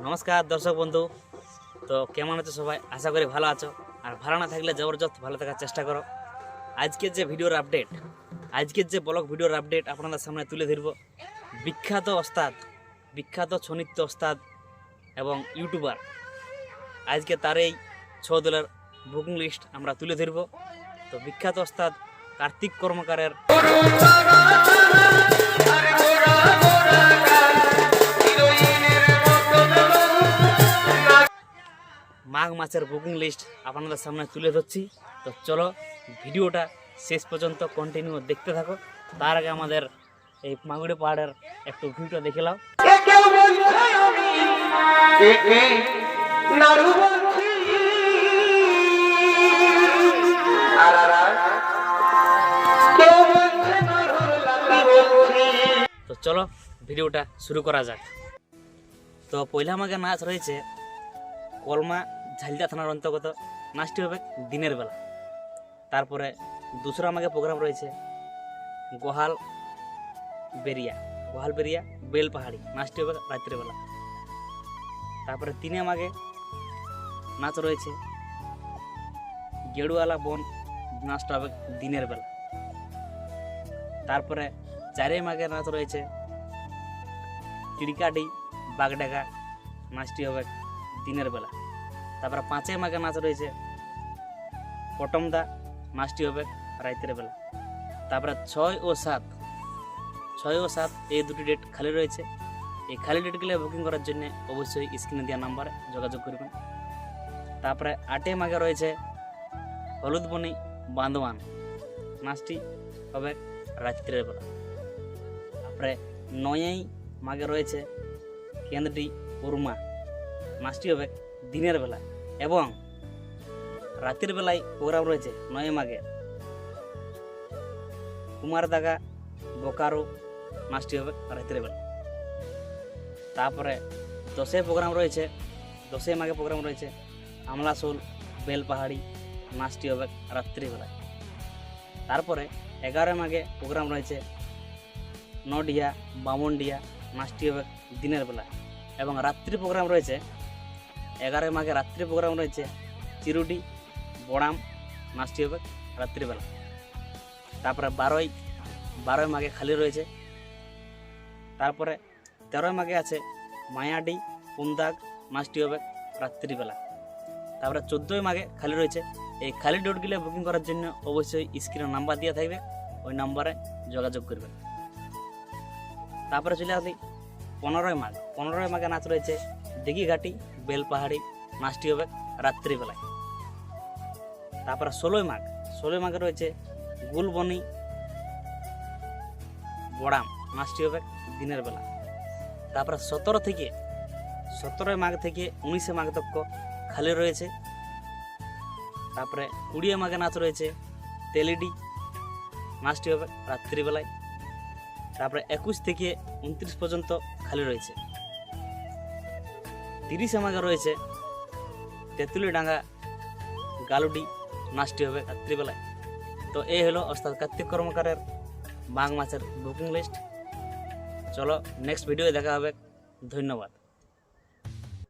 নমস্কার দর্শক বন্ধু। তো কেমন আছো সবাই? আশা করি ভালো আছো, আর ভালো না থাকলে জবরদস্ত ভালো থাকার চেষ্টা করো। আজকের যে ব্লগ ভিডিওর আপডেট আপনাদের সামনে তুলে ধরব। বিখ্যাত ছৌ নৃত্য ওস্তাদ এবং ইউটিউবার, আজকে তার এই ছৌ দলের বুকিং লিস্ট আমরা তুলে ধরব। তো বিখ্যাত ওস্তাদ কার্তিক কর্মকারের মাঘ মাসের বুকিং লিস্ট আপনাদের সামনে তুলে ধরছি। তো চলো ভিডিওটা শেষ পর্যন্ত কন্টিনিউ দেখতে থাকো। তার আগে আমাদের এই মাগুড়ি পাহাড়ের একটু ভিউটা দেখে নাও। তো চলো ভিডিওটা শুরু করা যাক। তো পয়লা মাঘে নাচ রয়েছে কলমা ঝালদা থানার অন্তর্গত, নাচটি হবে দিনের বেলা। তারপরে দুসরা মাঘে প্রোগ্রাম রয়েছে গোহাল বেরিয়া বেল পাহাড়ি, নাচটি হবে রাত্রিবেলা। তারপরে তিনে মাঘে নাচ রয়েছে গেড়ুয়ালা বন, নাচটা হবে দিনের বেলা। তারপরে চারে মাঘে নাচ রয়েছে চিড়িকাডি বাগডাকা, নাচটি হবে দিনের বেলা। তারপরে পাঁচে মাঘে নাচ রয়েছে পটমদা, নাচটি হবে রাতের বেলা। তারপরে ছয় ও সাত এই দুটি ডেট খালি রয়েছে। এই খালি ডেটগুলো বুকিং করার জন্য অবশ্যই স্ক্রিনে দেওয়া নাম্বারে যোগাযোগ করবেন। তারপরে আটে মাঘে রয়েছে হলুদবনি বান্দোয়ান, নাচটি হবে রাত্রের বেলা। তারপরে নয়ই মাঘে রয়েছে কেন্দ্রটি উর্মা, নাচটি হবে দিনের বেলা। এবং রাতের বেলায় প্রোগ্রাম রয়েছে 9 মাঘে কুমারদাগা বোকারো, নাচটি হবে রাতের বেলা। তারপরে 10 মাঘে প্রোগ্রাম রয়েছে আমলাসোল বেল পাহাড়ি, নাচটি হবে রাত্রিবেলায়। তারপরে 11 মাঘে প্রোগ্রাম রয়েছে নডিয়া বামনডিয়া, নাচটি হবে দিনের বেলা। এবং রাত্রি প্রোগ্রাম রয়েছে 11 মাঘে রাত্রি প্রোগ্রাম রয়েছে চিরুডি বড়াম, নাচটি হবে রাত্রিবেলা। তারপরে 12 মাঘে খালি রয়েছে। তারপরে 13 মাঘে আছে মায়াডি পুমদাগ, নাচটি হবে রাত্রিবেলা। তারপরে 14 মাঘে খালি রয়েছে। এই খালি ডেটগুলো বুকিং করার জন্য অবশ্যই স্ক্রিনে নাম্বার দেওয়া থাকবে, ওই নাম্বারে যোগাযোগ করবেন। তারপরে চলে আসি 15 মাঘে নাচ রয়েছে দিঘিঘাটি বেল পাহাড়ি, নাচটি হবে রাত্রিবেলায়। তারপরে 16 মাঘে রয়েছে গুলবনি বড়াম, নাচটি হবে দিনের বেলা। তারপরে 17 মাঘ থেকে 19 মাঘ তক খালি রয়েছে। তারপরে 20 মাঘে নাচ রয়েছে তেলিডি, নাচটি হবে রাত্রিবেলায়। তারপরে 21 থেকে 29 পর্যন্ত খালি রয়েছে। 30 মাঘে রয়েছে তেঁতুলি ডাঙ্গা গালুডি, নাচটি হবে রাত্রিবেলায়। তো এই হলো ওস্তাদ কার্তিক কর্মকারের মাঘ মাসের বুকিং লিস্ট। চলো নেক্সট ভিডিও দেখা হবে। ধন্যবাদ।